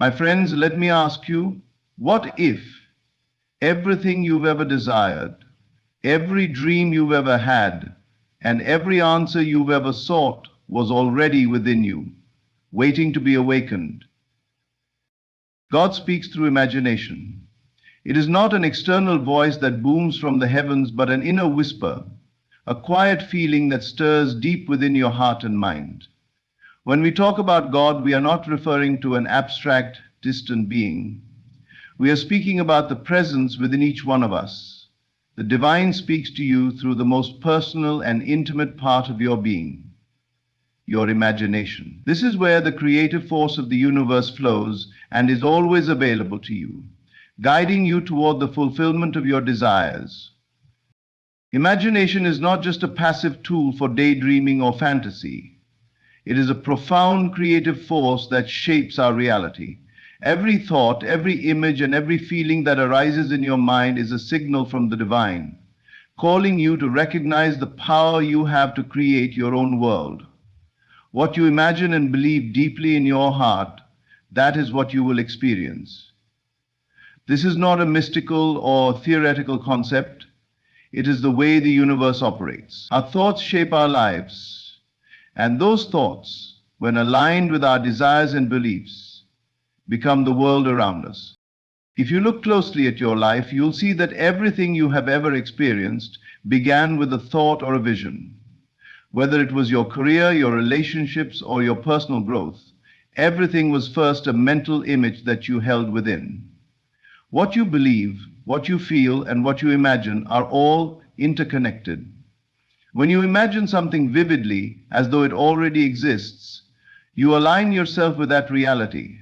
My friends, let me ask you, what if everything you've ever desired, every dream you've ever had, and every answer you've ever sought was already within you, waiting to be awakened? God speaks through imagination. It is not an external voice that booms from the heavens, but an inner whisper, a quiet feeling that stirs deep within your heart and mind. When we talk about God, we are not referring to an abstract, distant being. We are speaking about the presence within each one of us. The divine speaks to you through the most personal and intimate part of your being, your imagination. This is where the creative force of the universe flows and is always available to you, guiding you toward the fulfillment of your desires. Imagination is not just a passive tool for daydreaming or fantasy. It is a profound creative force that shapes our reality. Every thought, every image, and every feeling that arises in your mind is a signal from the divine, calling you to recognize the power you have to create your own world. What you imagine and believe deeply in your heart, that is what you will experience. This is not a mystical or theoretical concept. It is the way the universe operates. Our thoughts shape our lives, and those thoughts, when aligned with our desires and beliefs, become the world around us. If you look closely at your life, you'll see that everything you have ever experienced began with a thought or a vision. Whether it was your career, your relationships, or your personal growth, everything was first a mental image that you held within. What you believe, what you feel, and what you imagine are all interconnected. When you imagine something vividly, as though it already exists, you align yourself with that reality.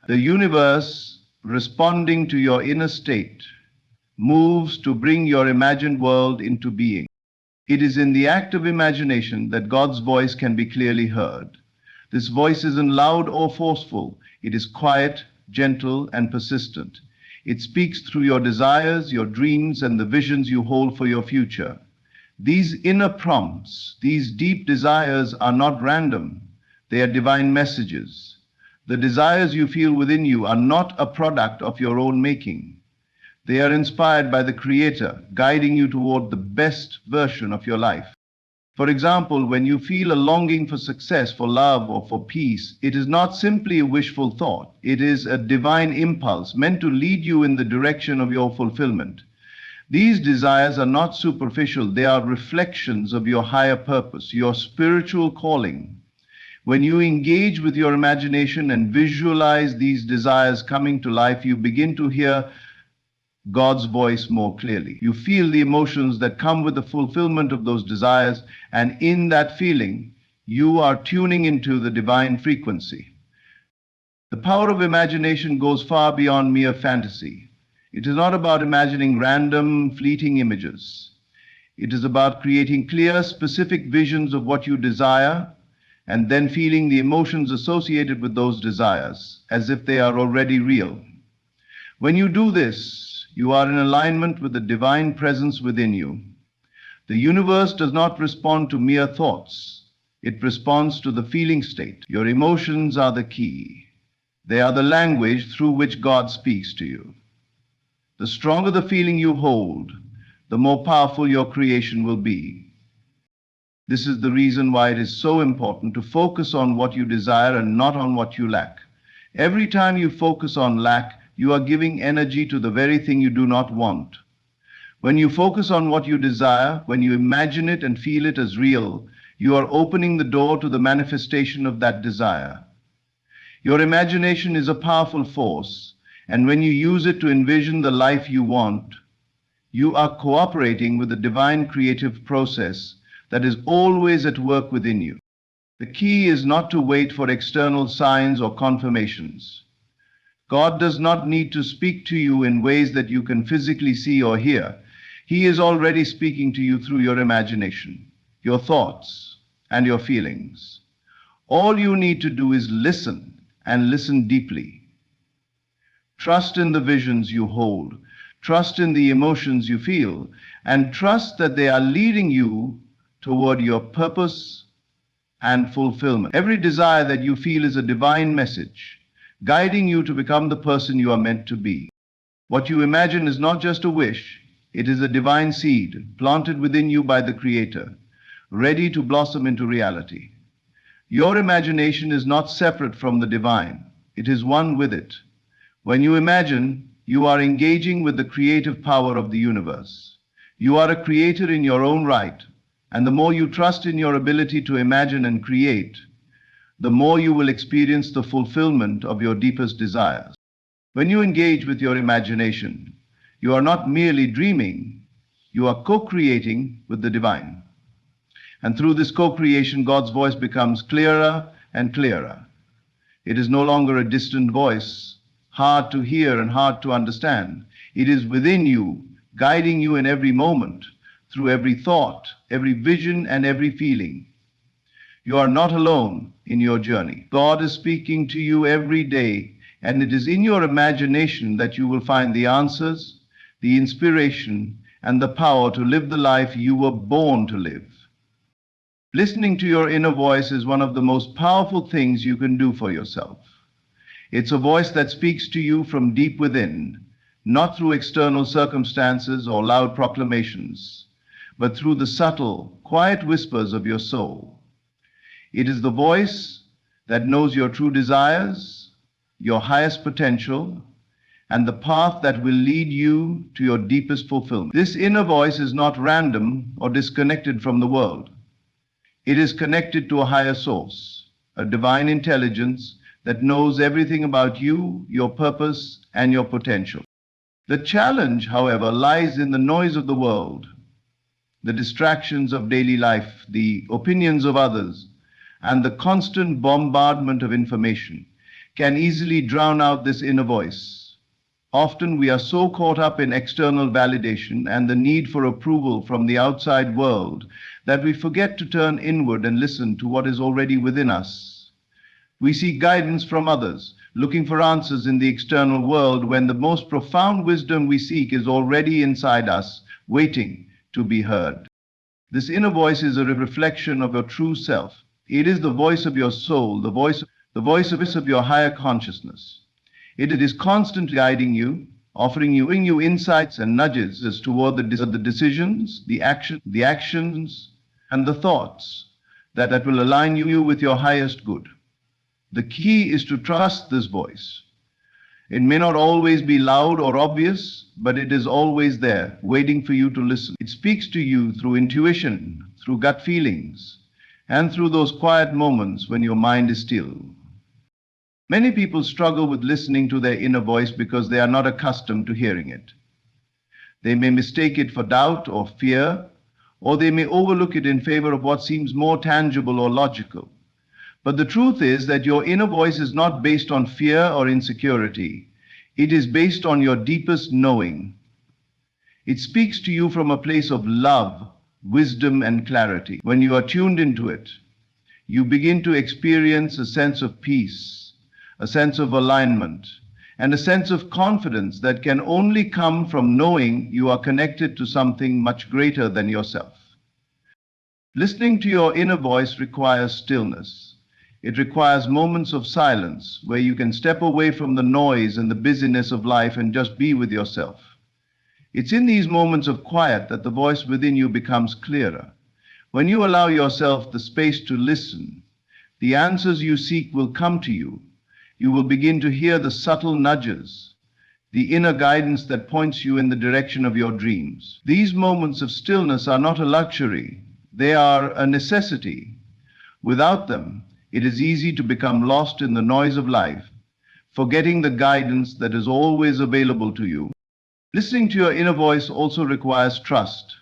The universe, responding to your inner state, moves to bring your imagined world into being. It is in the act of imagination that God's voice can be clearly heard. This voice isn't loud or forceful. It is quiet, gentle, and persistent. It speaks through your desires, your dreams, and the visions you hold for your future. These inner prompts, these deep desires are not random. They are divine messages. The desires you feel within you are not a product of your own making. They are inspired by the Creator, guiding you toward the best version of your life. For example, when you feel a longing for success, for love, or for peace, it is not simply a wishful thought. It is a divine impulse meant to lead you in the direction of your fulfillment. These desires are not superficial. They are reflections of your higher purpose, your spiritual calling. When you engage with your imagination and visualize these desires coming to life, you begin to hear God's voice more clearly. You feel the emotions that come with the fulfillment of those desires, and in that feeling, you are tuning into the divine frequency. The power of imagination goes far beyond mere fantasy. It is not about imagining random, fleeting images. It is about creating clear, specific visions of what you desire, and then feeling the emotions associated with those desires, as if they are already real. When you do this, you are in alignment with the divine presence within you. The universe does not respond to mere thoughts. It responds to the feeling state. Your emotions are the key. They are the language through which God speaks to you. The stronger the feeling you hold, the more powerful your creation will be. This is the reason why it is so important to focus on what you desire and not on what you lack. Every time you focus on lack, you are giving energy to the very thing you do not want. When you focus on what you desire, when you imagine it and feel it as real, you are opening the door to the manifestation of that desire. Your imagination is a powerful force, and when you use it to envision the life you want, you are cooperating with the divine creative process that is always at work within you. The key is not to wait for external signs or confirmations. God does not need to speak to you in ways that you can physically see or hear. He is already speaking to you through your imagination, your thoughts, and your feelings. All you need to do is listen, and listen deeply. Trust in the visions you hold. Trust in the emotions you feel, and trust that they are leading you toward your purpose and fulfillment. Every desire that you feel is a divine message. guiding you to become the person you are meant to be. What you imagine is not just a wish, it is a divine seed planted within you by the Creator, ready to blossom into reality. Your imagination is not separate from the divine, it is one with it. When you imagine, you are engaging with the creative power of the universe. You are a creator in your own right, and the more you trust in your ability to imagine and create, the more you will experience the fulfillment of your deepest desires. When you engage with your imagination, you are not merely dreaming, you are co-creating with the divine. And through this co-creation, God's voice becomes clearer and clearer. It is no longer a distant voice, hard to hear and hard to understand. It is within you, guiding you in every moment, through every thought, every vision, and every feeling. You are not alone in your journey. God is speaking to you every day, and it is in your imagination that you will find the answers, the inspiration, and the power to live the life you were born to live. Listening to your inner voice is one of the most powerful things you can do for yourself. It's a voice that speaks to you from deep within, not through external circumstances or loud proclamations, but through the subtle, quiet whispers of your soul. It is the voice that knows your true desires, your highest potential, and the path that will lead you to your deepest fulfillment. This inner voice is not random or disconnected from the world. It is connected to a higher source, a divine intelligence that knows everything about you, your purpose, and your potential. The challenge, however, lies in the noise of the world, the distractions of daily life, the opinions of others, and the constant bombardment of information can easily drown out this inner voice. Often we are so caught up in external validation and the need for approval from the outside world that we forget to turn inward and listen to what is already within us. We seek guidance from others, looking for answers in the external world when the most profound wisdom we seek is already inside us, waiting to be heard. This inner voice is a reflection of your true self. It is the voice of your soul, the voice of your higher consciousness. It is constantly guiding you, offering you insights and nudges as toward the decisions, the actions, and the thoughts that will align you with your highest good. The key is to trust this voice. It may not always be loud or obvious, but it is always there, waiting for you to listen. It speaks to you through intuition, through gut feelings, and through those quiet moments when your mind is still. Many people struggle with listening to their inner voice because they are not accustomed to hearing it. They may mistake it for doubt or fear, or they may overlook it in favor of what seems more tangible or logical. But the truth is that your inner voice is not based on fear or insecurity. It is based on your deepest knowing. It speaks to you from a place of love, wisdom, and clarity. When you are tuned into it, you begin to experience a sense of peace, a sense of alignment, and a sense of confidence that can only come from knowing you are connected to something much greater than yourself. Listening to your inner voice requires stillness. It requires moments of silence where you can step away from the noise and the busyness of life and just be with yourself. It's in these moments of quiet that the voice within you becomes clearer. When you allow yourself the space to listen, the answers you seek will come to you. You will begin to hear the subtle nudges, the inner guidance that points you in the direction of your dreams. These moments of stillness are not a luxury, they are a necessity. Without them, it is easy to become lost in the noise of life, forgetting the guidance that is always available to you. Listening to your inner voice also requires trust.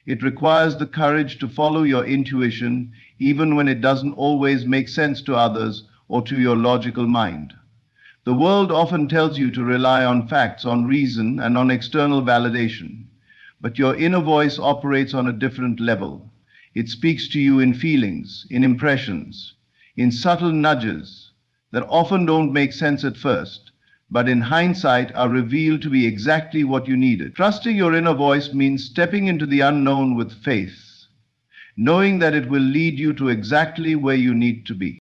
It requires the courage to follow your intuition, even when it doesn't always make sense to others or to your logical mind. The world often tells you to rely on facts, on reason, and on external validation. But your inner voice operates on a different level. It speaks to you in feelings, in impressions, in subtle nudges that often don't make sense at first, but in hindsight are revealed to be exactly what you needed. Trusting your inner voice means stepping into the unknown with faith, knowing that it will lead you to exactly where you need to be.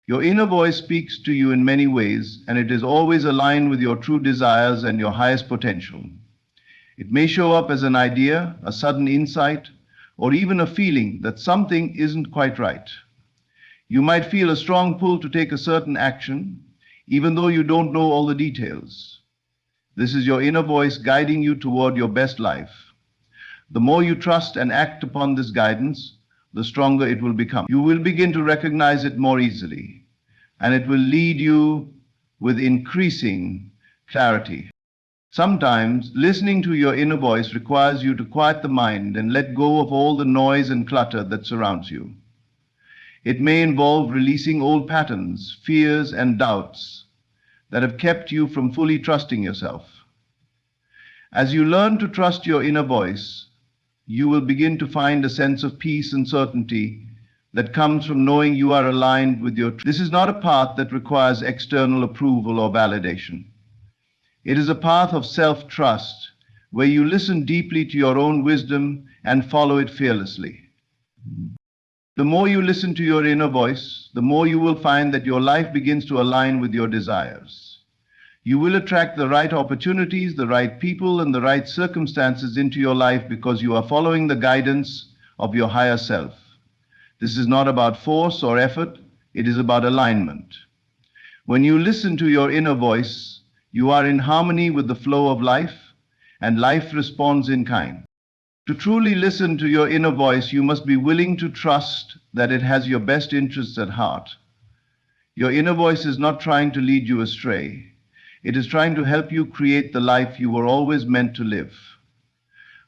Your inner voice speaks to you in many ways, and it is always aligned with your true desires and your highest potential. It may show up as an idea, a sudden insight, or even a feeling that something isn't quite right. You might feel a strong pull to take a certain action, even though you don't know all the details. This is your inner voice guiding you toward your best life. The more you trust and act upon this guidance, the stronger it will become. You will begin to recognize it more easily, and it will lead you with increasing clarity. Sometimes listening to your inner voice requires you to quiet the mind and let go of all the noise and clutter that surrounds you. It may involve releasing old patterns, fears, and doubts that have kept you from fully trusting yourself. As you learn to trust your inner voice, you will begin to find a sense of peace and certainty that comes from knowing you are aligned with your truth. This is not a path that requires external approval or validation. It is a path of self-trust, where you listen deeply to your own wisdom and follow it fearlessly. The more you listen to your inner voice, the more you will find that your life begins to align with your desires. You will attract the right opportunities, the right people, and the right circumstances into your life because you are following the guidance of your higher self. This is not about force or effort, it is about alignment. When you listen to your inner voice, you are in harmony with the flow of life, and life responds in kind. To truly listen to your inner voice, you must be willing to trust that it has your best interests at heart. Your inner voice is not trying to lead you astray. It is trying to help you create the life you were always meant to live.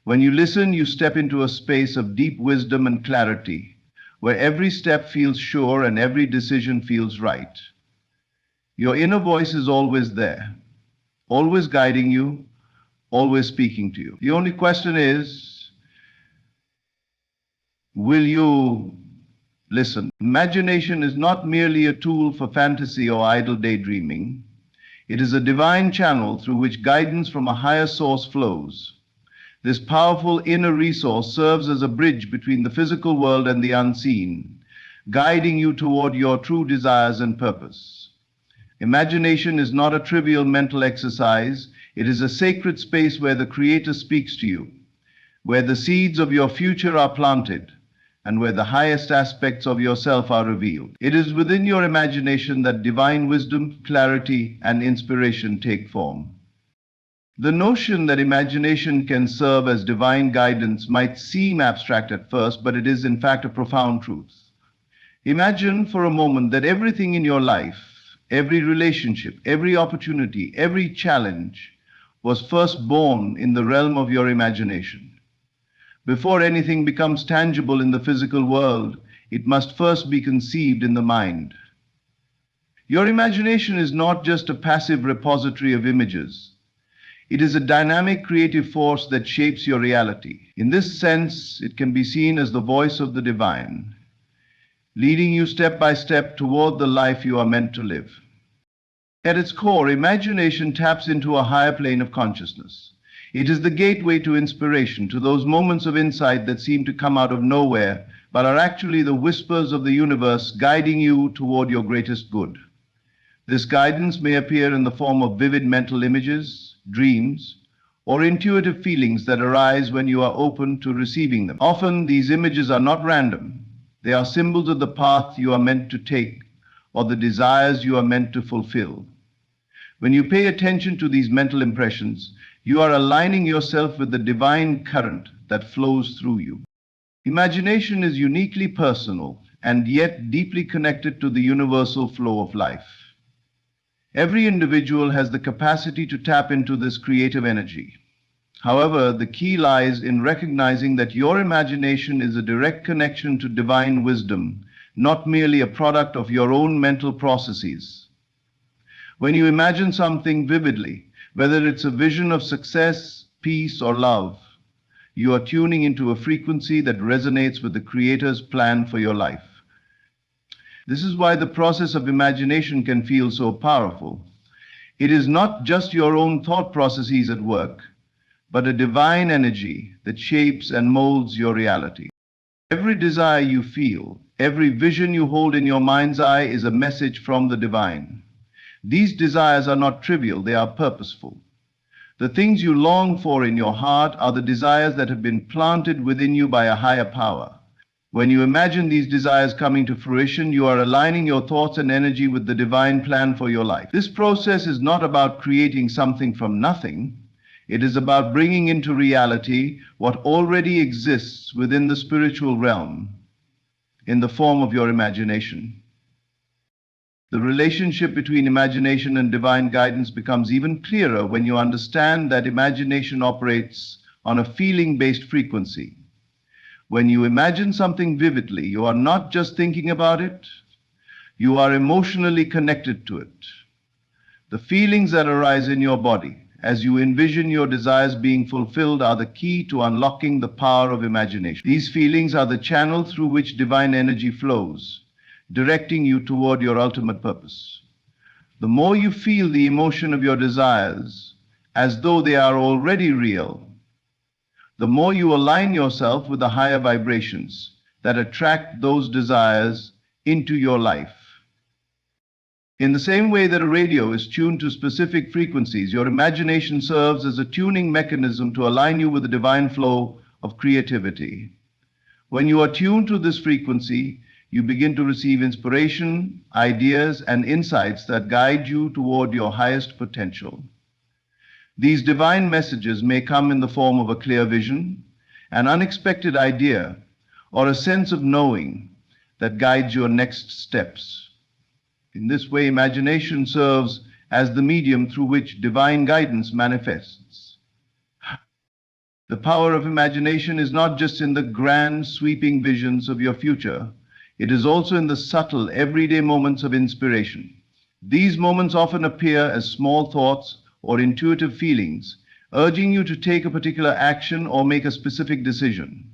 When you listen, you step into a space of deep wisdom and clarity, where every step feels sure and every decision feels right. Your inner voice is always there, always guiding you, always speaking to you. The only question is, will you listen? Imagination is not merely a tool for fantasy or idle daydreaming. It is a divine channel through which guidance from a higher source flows. This powerful inner resource serves as a bridge between the physical world and the unseen, guiding you toward your true desires and purpose. Imagination is not a trivial mental exercise. It is a sacred space where the Creator speaks to you, where the seeds of your future are planted, and where the highest aspects of yourself are revealed. It is within your imagination that divine wisdom, clarity, and inspiration take form. The notion that imagination can serve as divine guidance might seem abstract at first, but it is in fact a profound truth. Imagine for a moment that everything in your life, every relationship, every opportunity, every challenge was first born in the realm of your imagination. Before anything becomes tangible in the physical world, it must first be conceived in the mind. Your imagination is not just a passive repository of images. It is a dynamic creative force that shapes your reality. In this sense, it can be seen as the voice of the divine, leading you step by step toward the life you are meant to live. At its core, imagination taps into a higher plane of consciousness. It is the gateway to inspiration, to those moments of insight that seem to come out of nowhere, but are actually the whispers of the universe guiding you toward your greatest good. This guidance may appear in the form of vivid mental images, dreams, or intuitive feelings that arise when you are open to receiving them. Often, these images are not random. They are symbols of the path you are meant to take or the desires you are meant to fulfill. When you pay attention to these mental impressions, you are aligning yourself with the divine current that flows through you. Imagination is uniquely personal and yet deeply connected to the universal flow of life. Every individual has the capacity to tap into this creative energy. However, the key lies in recognizing that your imagination is a direct connection to divine wisdom, not merely a product of your own mental processes. When you imagine something vividly, whether it's a vision of success, peace, or love, you are tuning into a frequency that resonates with the Creator's plan for your life. This is why the process of imagination can feel so powerful. It is not just your own thought processes at work, but a divine energy that shapes and molds your reality. Every desire you feel, Every vision you hold in your mind's eye is a message from the divine. These desires are not trivial, they are purposeful. The things you long for in your heart are the desires that have been planted within you by a higher power. When you imagine these desires coming to fruition, you are aligning your thoughts and energy with the divine plan for your life. This process is not about creating something from nothing. It is about bringing into reality what already exists within the spiritual realm in the form of your imagination. The relationship between imagination and divine guidance becomes even clearer when you understand that imagination operates on a feeling-based frequency. When you imagine something vividly, you are not just thinking about it, you are emotionally connected to it. The feelings that arise in your body as you envision your desires being fulfilled are the key to unlocking the power of imagination. These feelings are the channel through which divine energy flows, directing you toward your ultimate purpose. The more you feel the emotion of your desires as though they are already real, the more you align yourself with the higher vibrations that attract those desires into your life. In the same way that a radio is tuned to specific frequencies, your imagination serves as a tuning mechanism to align you with the divine flow of creativity. When you are tuned to this frequency, you begin to receive inspiration, ideas, and insights that guide you toward your highest potential. These divine messages may come in the form of a clear vision, an unexpected idea, or a sense of knowing that guides your next steps. In this way, imagination serves as the medium through which divine guidance manifests. The power of imagination is not just in the grand, sweeping visions of your future. It is also in the subtle, everyday moments of inspiration. These moments often appear as small thoughts or intuitive feelings, urging you to take a particular action or make a specific decision.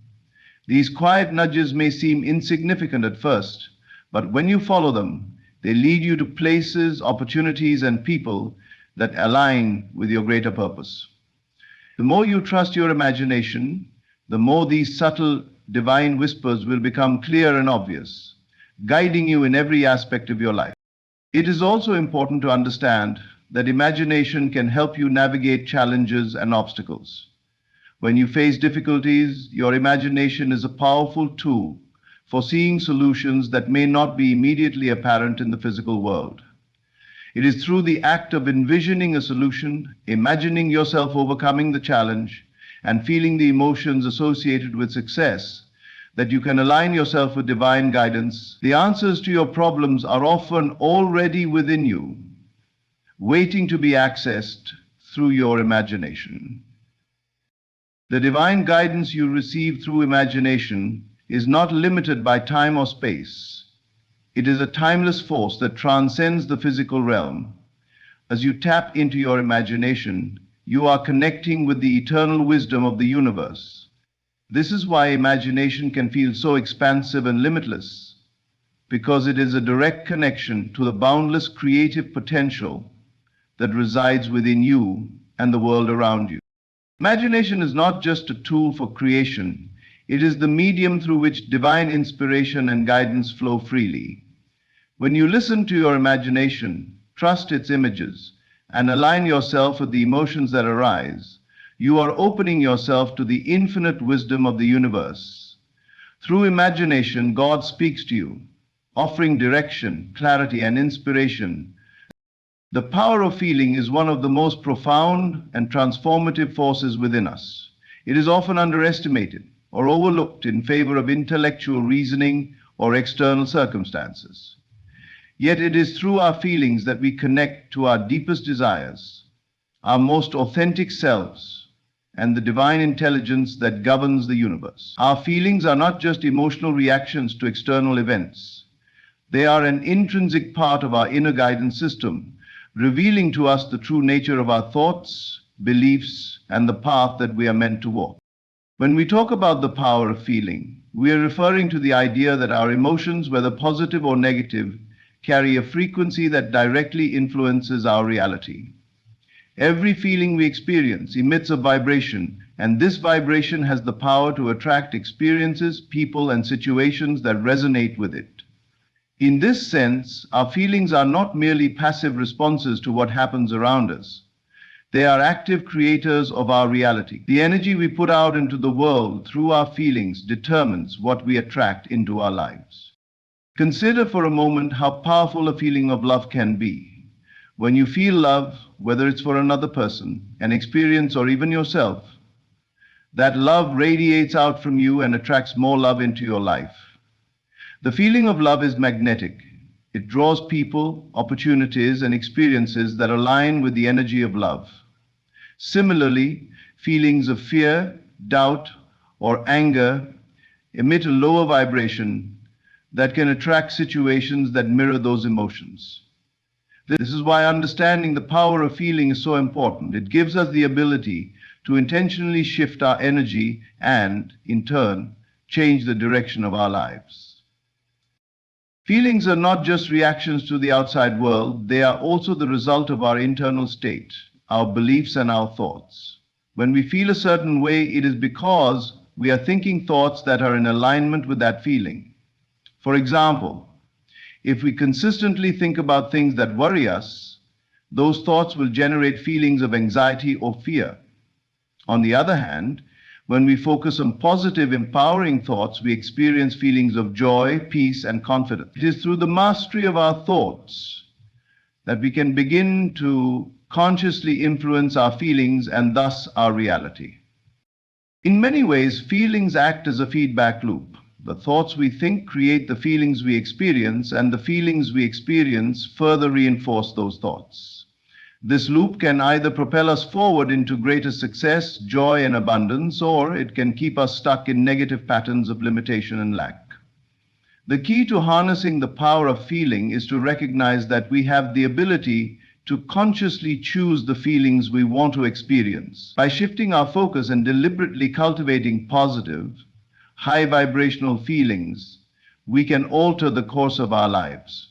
These quiet nudges may seem insignificant at first, but when you follow them, they lead you to places, opportunities, and people that align with your greater purpose. The more you trust your imagination, the more these subtle divine whispers will become clear and obvious, guiding you in every aspect of your life. It is also important to understand that imagination can help you navigate challenges and obstacles. When you face difficulties, your imagination is a powerful tool for seeing solutions that may not be immediately apparent in the physical world. It is through the act of envisioning a solution, imagining yourself overcoming the challenge, and feeling the emotions associated with success that you can align yourself with divine guidance. The answers to your problems are often already within you, waiting to be accessed through your imagination. The divine guidance you receive through imagination is not limited by time or space. It is a timeless force that transcends the physical realm. As you tap into your imagination, you are connecting with the eternal wisdom of the universe. This is why imagination can feel so expansive and limitless, because it is a direct connection to the boundless creative potential that resides within you and the world around you. Imagination is not just a tool for creation. It is the medium through which divine inspiration and guidance flow freely. When you listen to your imagination, trust its images, and align yourself with the emotions that arise, you are opening yourself to the infinite wisdom of the universe. Through imagination, God speaks to you, offering direction, clarity, and inspiration. The power of feeling is one of the most profound and transformative forces within us. It is often underestimated or overlooked in favor of intellectual reasoning or external circumstances. Yet it is through our feelings that we connect to our deepest desires, our most authentic selves, and the divine intelligence that governs the universe. Our feelings are not just emotional reactions to external events. They are an intrinsic part of our inner guidance system, revealing to us the true nature of our thoughts, beliefs, and the path that we are meant to walk. When we talk about the power of feeling, we are referring to the idea that our emotions, whether positive or negative, carry a frequency that directly influences our reality. Every feeling we experience emits a vibration, and this vibration has the power to attract experiences, people, and situations that resonate with it. In this sense, our feelings are not merely passive responses to what happens around us. They are active creators of our reality. The energy we put out into the world through our feelings determines what we attract into our lives. Consider for a moment how powerful a feeling of love can be. When you feel love, whether it's for another person, an experience, or even yourself, that love radiates out from you and attracts more love into your life. The feeling of love is magnetic. It draws people, opportunities, and experiences that align with the energy of love. Similarly, feelings of fear, doubt, or anger emit a lower vibration that can attract situations that mirror those emotions. This is why understanding the power of feeling is so important. It gives us the ability to intentionally shift our energy and, in turn, change the direction of our lives. Feelings are not just reactions to the outside world, they are also the result of our internal state, our beliefs and our thoughts. When we feel a certain way, it is because we are thinking thoughts that are in alignment with that feeling. For example, if we consistently think about things that worry us, those thoughts will generate feelings of anxiety or fear. On the other hand, when we focus on positive, empowering thoughts, we experience feelings of joy, peace, and confidence. It is through the mastery of our thoughts that we can begin to consciously influence our feelings and thus our reality. In many ways, feelings act as a feedback loop. The thoughts we think create the feelings we experience, and the feelings we experience further reinforce those thoughts. This loop can either propel us forward into greater success, joy, and abundance, or it can keep us stuck in negative patterns of limitation and lack. The key to harnessing the power of feeling is to recognize that we have the ability to consciously choose the feelings we want to experience. By shifting our focus and deliberately cultivating positive, high vibrational feelings, we can alter the course of our lives.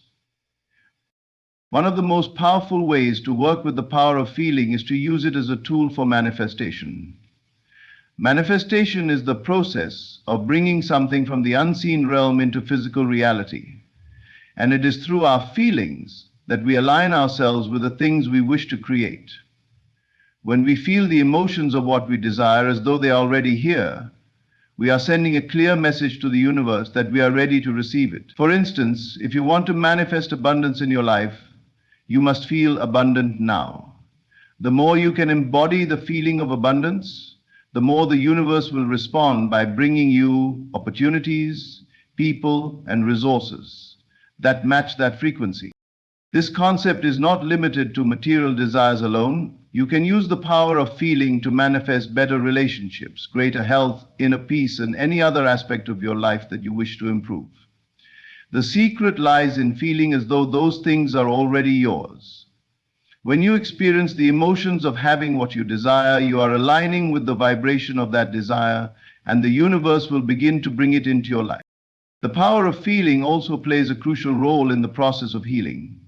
One of the most powerful ways to work with the power of feeling is to use it as a tool for manifestation. Manifestation is the process of bringing something from the unseen realm into physical reality. And it is through our feelings that we align ourselves with the things we wish to create. When we feel the emotions of what we desire as though they are already here, we are sending a clear message to the universe that we are ready to receive it. For instance, if you want to manifest abundance in your life, you must feel abundant now. The more you can embody the feeling of abundance, the more the universe will respond by bringing you opportunities, people, and resources that match that frequency. This concept is not limited to material desires alone. You can use the power of feeling to manifest better relationships, greater health, inner peace, and any other aspect of your life that you wish to improve. The secret lies in feeling as though those things are already yours. When you experience the emotions of having what you desire, you are aligning with the vibration of that desire, and the universe will begin to bring it into your life. The power of feeling also plays a crucial role in the process of healing.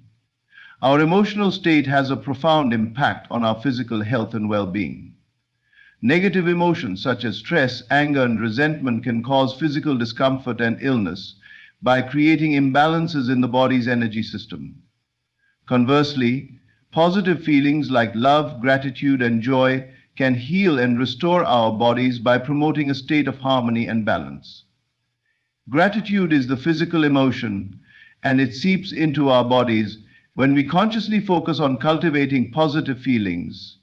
Our emotional state has a profound impact on our physical health and well-being. Negative emotions such as stress, anger, and resentment can cause physical discomfort and illness by creating imbalances in the body's energy system. Conversely, positive feelings like love, gratitude, and joy can heal and restore our bodies by promoting a state of harmony and balance. Gratitude is the physical emotion, and it seeps into our bodies. When we consciously focus on cultivating positive feelings,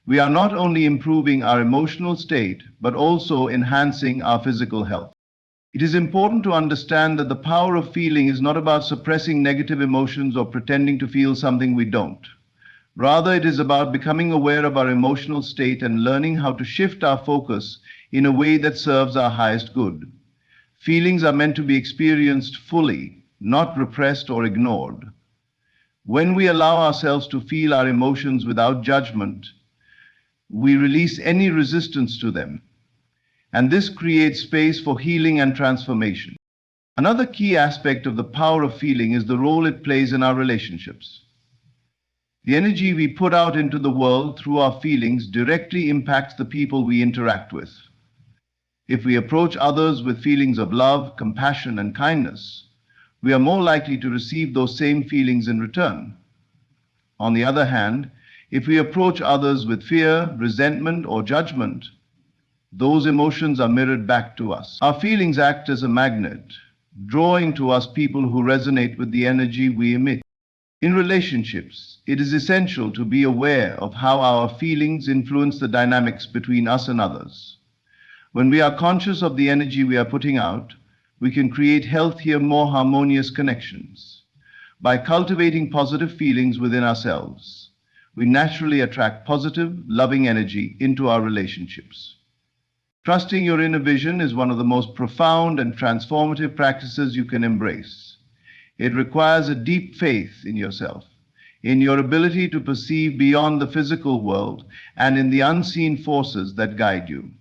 we are not only improving our emotional state, but also enhancing our physical health. It is important to understand that the power of feeling is not about suppressing negative emotions or pretending to feel something we don't. Rather, it is about becoming aware of our emotional state and learning how to shift our focus in a way that serves our highest good. Feelings are meant to be experienced fully, not repressed or ignored. When we allow ourselves to feel our emotions without judgment, we release any resistance to them. And this creates space for healing and transformation. Another key aspect of the power of feeling is the role it plays in our relationships. The energy we put out into the world through our feelings directly impacts the people we interact with. If we approach others with feelings of love, compassion, and kindness, we are more likely to receive those same feelings in return. On the other hand, if we approach others with fear, resentment, or judgment, those emotions are mirrored back to us. Our feelings act as a magnet, drawing to us people who resonate with the energy we emit. In relationships, it is essential to be aware of how our feelings influence the dynamics between us and others. When we are conscious of the energy we are putting out, we can create healthier, more harmonious connections. By cultivating positive feelings within ourselves, we naturally attract positive, loving energy into our relationships. Trusting your inner vision is one of the most profound and transformative practices you can embrace. It requires a deep faith in yourself, in your ability to perceive beyond the physical world, and in the unseen forces that guide you.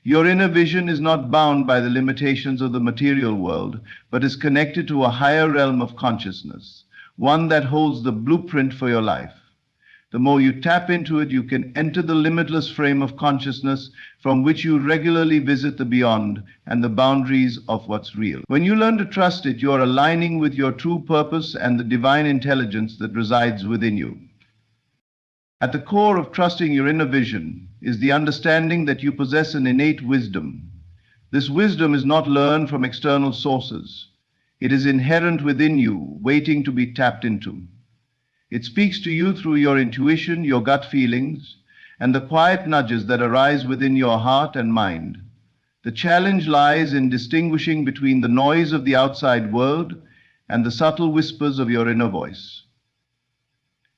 Your inner vision is not bound by the limitations of the material world, but is connected to a higher realm of consciousness, one that holds the blueprint for your life. The more you tap into it, you can enter the limitless frame of consciousness from which you regularly visit the beyond and the boundaries of what's real. When you learn to trust it, you are aligning with your true purpose and the divine intelligence that resides within you. At the core of trusting your inner vision is the understanding that you possess an innate wisdom. This wisdom is not learned from external sources. It is inherent within you, waiting to be tapped into. It speaks to you through your intuition, your gut feelings, and the quiet nudges that arise within your heart and mind. The challenge lies in distinguishing between the noise of the outside world and the subtle whispers of your inner voice.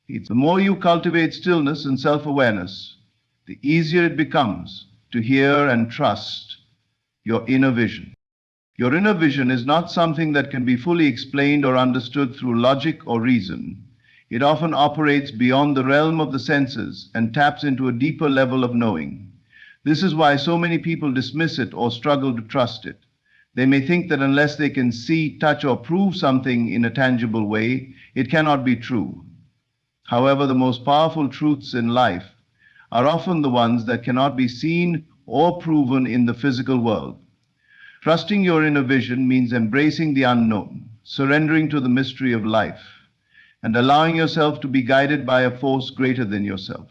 The more you cultivate stillness and self-awareness, the easier it becomes to hear and trust your inner vision. Your inner vision is not something that can be fully explained or understood through logic or reason. It often operates beyond the realm of the senses and taps into a deeper level of knowing. This is why so many people dismiss it or struggle to trust it. They may think that unless they can see, touch, or prove something in a tangible way, it cannot be true. However, the most powerful truths in life are often the ones that cannot be seen or proven in the physical world. Trusting your inner vision means embracing the unknown, surrendering to the mystery of life, and allowing yourself to be guided by a force greater than yourself.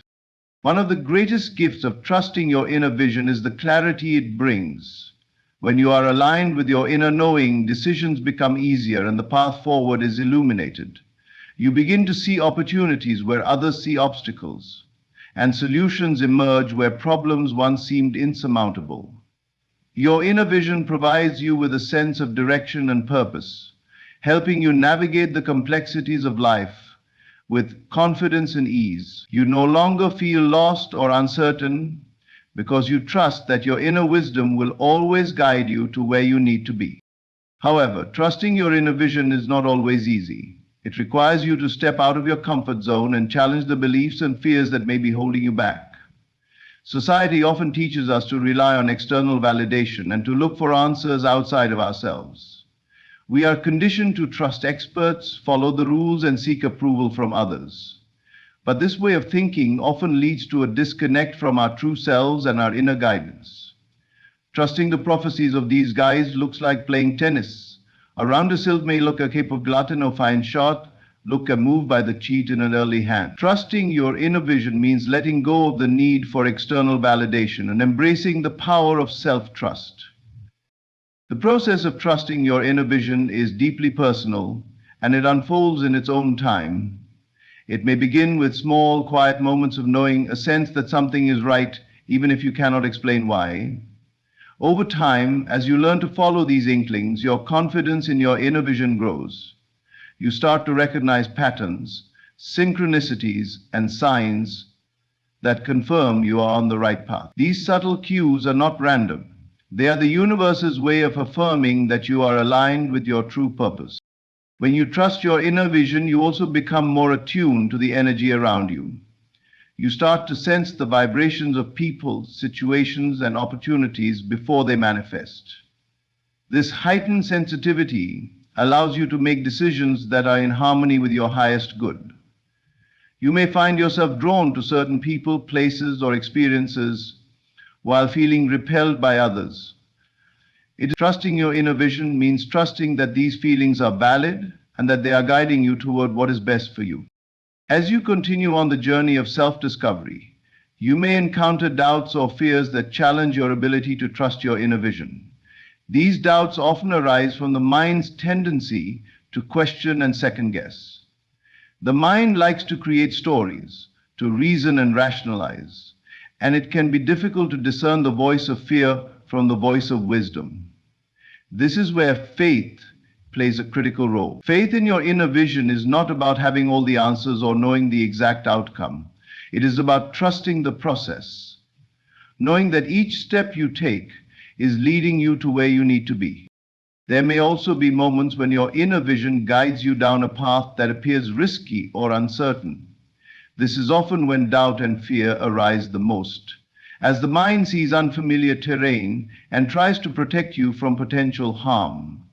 One of the greatest gifts of trusting your inner vision is the clarity it brings. When you are aligned with your inner knowing, decisions become easier and the path forward is illuminated. You begin to see opportunities where others see obstacles, and solutions emerge where problems once seemed insurmountable. Your inner vision provides you with a sense of direction and purpose, helping you navigate the complexities of life with confidence and ease. You no longer feel lost or uncertain because you trust that your inner wisdom will always guide you to where you need to be. However, trusting your inner vision is not always easy. It requires you to step out of your comfort zone and challenge the beliefs and fears that may be holding you back. Society often teaches us to rely on external validation and to look for answers outside of ourselves. We are conditioned to trust experts, follow the rules, and seek approval from others. But this way of thinking often leads to a disconnect from our true selves and our inner guidance. Trusting the prophecies of these guys looks like playing tennis. A rounder silk may look a cape of glutton or fine shot, look a move by the cheat in an early hand. Trusting your inner vision means letting go of the need for external validation and embracing the power of self-trust. The process of trusting your inner vision is deeply personal, and it unfolds in its own time. It may begin with small, quiet moments of knowing, a sense that something is right, even if you cannot explain why. Over time, as you learn to follow these inklings, your confidence in your inner vision grows. You start to recognize patterns, synchronicities, and signs that confirm you are on the right path. These subtle cues are not random. They are the universe's way of affirming that you are aligned with your true purpose. When you trust your inner vision, you also become more attuned to the energy around you. You start to sense the vibrations of people, situations, and opportunities before they manifest. This heightened sensitivity allows you to make decisions that are in harmony with your highest good. You may find yourself drawn to certain people, places, or experiences while feeling repelled by others. Trusting your inner vision means trusting that these feelings are valid and that they are guiding you toward what is best for you. As you continue on the journey of self-discovery, you may encounter doubts or fears that challenge your ability to trust your inner vision. These doubts often arise from the mind's tendency to question and second guess. The mind likes to create stories, to reason and rationalize, and it can be difficult to discern the voice of fear from the voice of wisdom. This is where faith plays a critical role. Faith in your inner vision is not about having all the answers or knowing the exact outcome. It is about trusting the process, knowing that each step you take is leading you to where you need to be. There may also be moments when your inner vision guides you down a path that appears risky or uncertain. This is often when doubt and fear arise the most, as the mind sees unfamiliar terrain and tries to protect you from potential harm.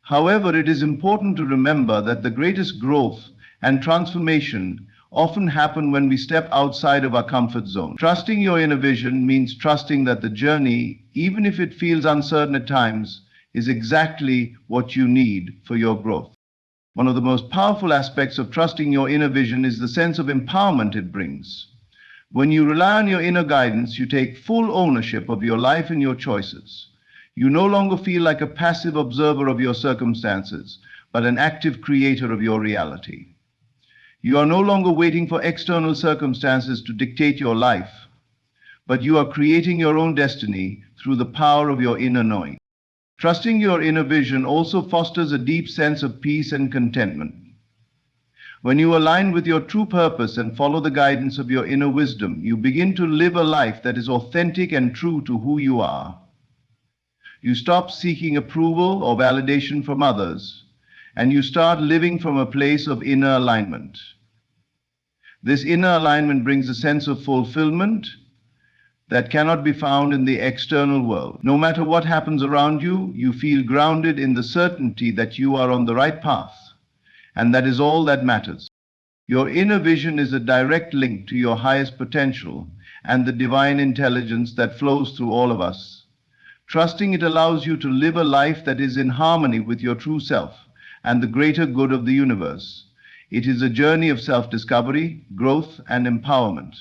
However, it is important to remember that the greatest growth and transformation often happen when we step outside of our comfort zone. Trusting your inner vision means trusting that the journey, even if it feels uncertain at times, is exactly what you need for your growth. One of the most powerful aspects of trusting your inner vision is the sense of empowerment it brings. When you rely on your inner guidance, you take full ownership of your life and your choices. You no longer feel like a passive observer of your circumstances, but an active creator of your reality. You are no longer waiting for external circumstances to dictate your life, but you are creating your own destiny through the power of your inner knowing. Trusting your inner vision also fosters a deep sense of peace and contentment. When you align with your true purpose and follow the guidance of your inner wisdom, you begin to live a life that is authentic and true to who you are. You stop seeking approval or validation from others, and you start living from a place of inner alignment. This inner alignment brings a sense of fulfillment that cannot be found in the external world. No matter what happens around you, you feel grounded in the certainty that you are on the right path, and that is all that matters. Your inner vision is a direct link to your highest potential and the divine intelligence that flows through all of us. Trusting it allows you to live a life that is in harmony with your true self and the greater good of the universe. It is a journey of self-discovery, growth, and empowerment.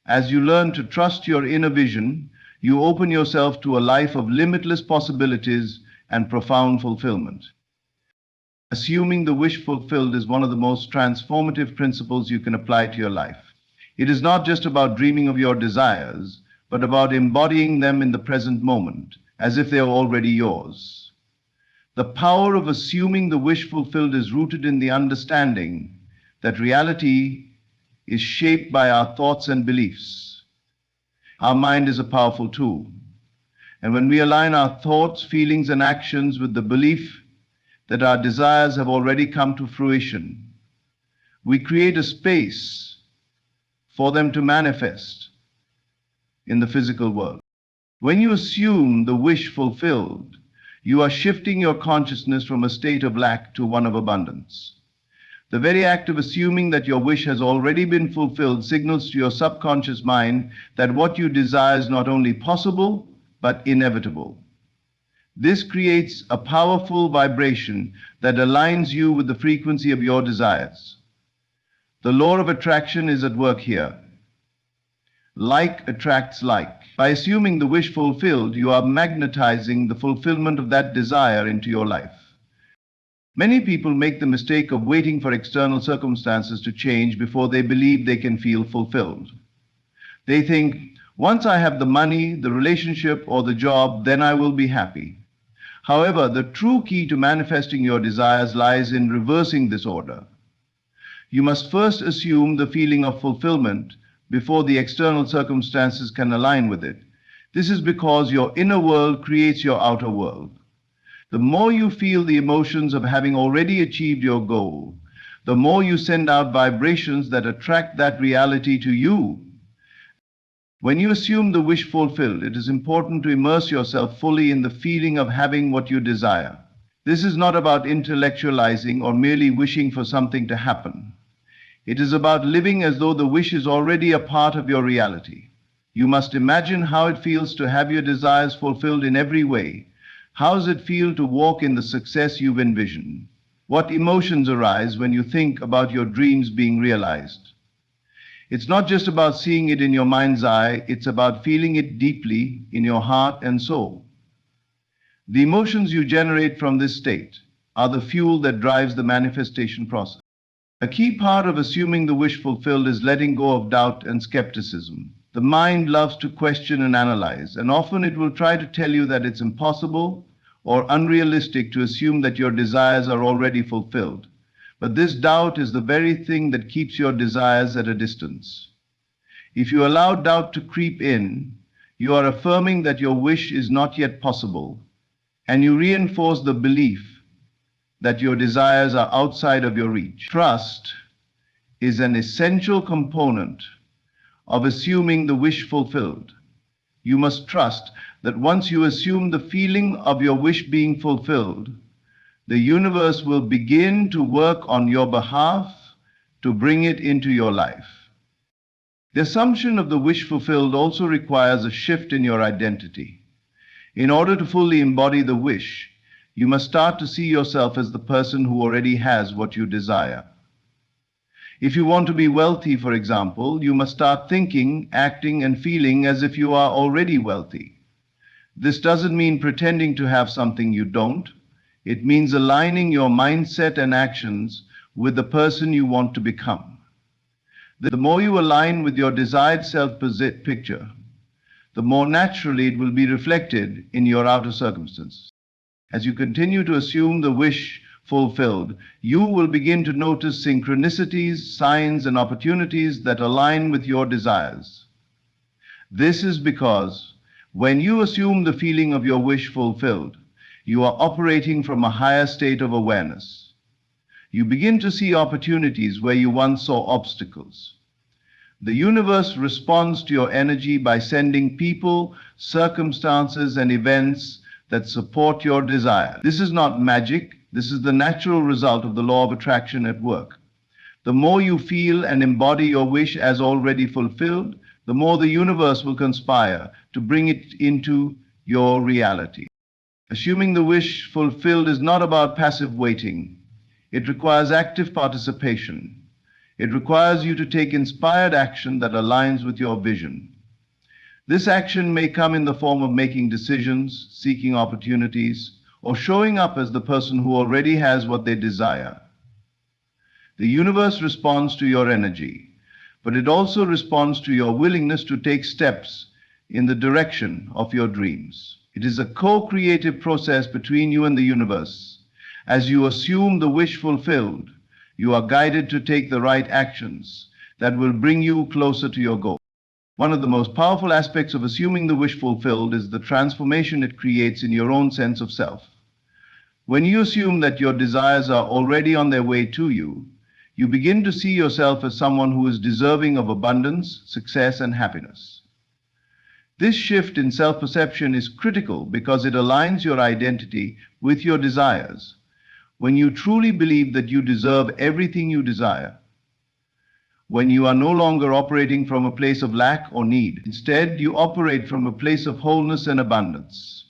As you learn to trust your inner vision, you open yourself to a life of limitless possibilities and profound fulfillment. Assuming the wish fulfilled is one of the most transformative principles you can apply to your life. It is not just about dreaming of your desires, but about embodying them in the present moment, as if they are already yours. The power of assuming the wish fulfilled is rooted in the understanding that reality is shaped by our thoughts and beliefs. Our mind is a powerful tool, and when we align our thoughts, feelings, and actions with the belief that our desires have already come to fruition, we create a space for them to manifest in the physical world. When you assume the wish fulfilled, you are shifting your consciousness from a state of lack to one of abundance. The very act of assuming that your wish has already been fulfilled signals to your subconscious mind that what you desire is not only possible, but inevitable. This creates a powerful vibration that aligns you with the frequency of your desires. The law of attraction is at work here. Like attracts like. By assuming the wish fulfilled, you are magnetizing the fulfillment of that desire into your life. Many people make the mistake of waiting for external circumstances to change before they believe they can feel fulfilled. They think, once I have the money, the relationship, or the job, then I will be happy. However, the true key to manifesting your desires lies in reversing this order. You must first assume the feeling of fulfillment before the external circumstances can align with it. This is because your inner world creates your outer world. The more you feel the emotions of having already achieved your goal, the more you send out vibrations that attract that reality to you. When you assume the wish fulfilled, it is important to immerse yourself fully in the feeling of having what you desire. This is not about intellectualizing or merely wishing for something to happen. It is about living as though the wish is already a part of your reality. You must imagine how it feels to have your desires fulfilled in every way. How does it feel to walk in the success you've envisioned? What emotions arise when you think about your dreams being realized? It's not just about seeing it in your mind's eye, it's about feeling it deeply in your heart and soul. The emotions you generate from this state are the fuel that drives the manifestation process. A key part of assuming the wish fulfilled is letting go of doubt and skepticism. The mind loves to question and analyze, and often it will try to tell you that it's impossible or unrealistic to assume that your desires are already fulfilled. But this doubt is the very thing that keeps your desires at a distance. If you allow doubt to creep in, you are affirming that your wish is not yet possible, and you reinforce the belief that your desires are outside of your reach. Trust is an essential component of assuming the wish fulfilled. You must trust that once you assume the feeling of your wish being fulfilled, the universe will begin to work on your behalf to bring it into your life. The assumption of the wish fulfilled also requires a shift in your identity. In order to fully embody the wish, you must start to see yourself as the person who already has what you desire. If you want to be wealthy, for example, you must start thinking, acting, and feeling as if you are already wealthy. This doesn't mean pretending to have something you don't. It means aligning your mindset and actions with the person you want to become. The more you align with your desired self-picture, the more naturally it will be reflected in your outer circumstances. As you continue to assume the wish fulfilled, you will begin to notice synchronicities, signs, and opportunities that align with your desires. This is because when you assume the feeling of your wish fulfilled, you are operating from a higher state of awareness. You begin to see opportunities where you once saw obstacles. The universe responds to your energy by sending people, circumstances, and events that support your desire. This is not magic. This is the natural result of the law of attraction at work. The more you feel and embody your wish as already fulfilled, the more the universe will conspire to bring it into your reality. Assuming the wish fulfilled is not about passive waiting. It requires active participation. It requires you to take inspired action that aligns with your vision. This action may come in the form of making decisions, seeking opportunities, or showing up as the person who already has what they desire. The universe responds to your energy, but it also responds to your willingness to take steps in the direction of your dreams. It is a co-creative process between you and the universe. As you assume the wish fulfilled, you are guided to take the right actions that will bring you closer to your goal. One of the most powerful aspects of assuming the wish fulfilled is the transformation it creates in your own sense of self. When you assume that your desires are already on their way to you, you begin to see yourself as someone who is deserving of abundance, success, and happiness. This shift in self-perception is critical because it aligns your identity with your desires. When you truly believe that you deserve everything you desire, when you are no longer operating from a place of lack or need. Instead, you operate from a place of wholeness and abundance.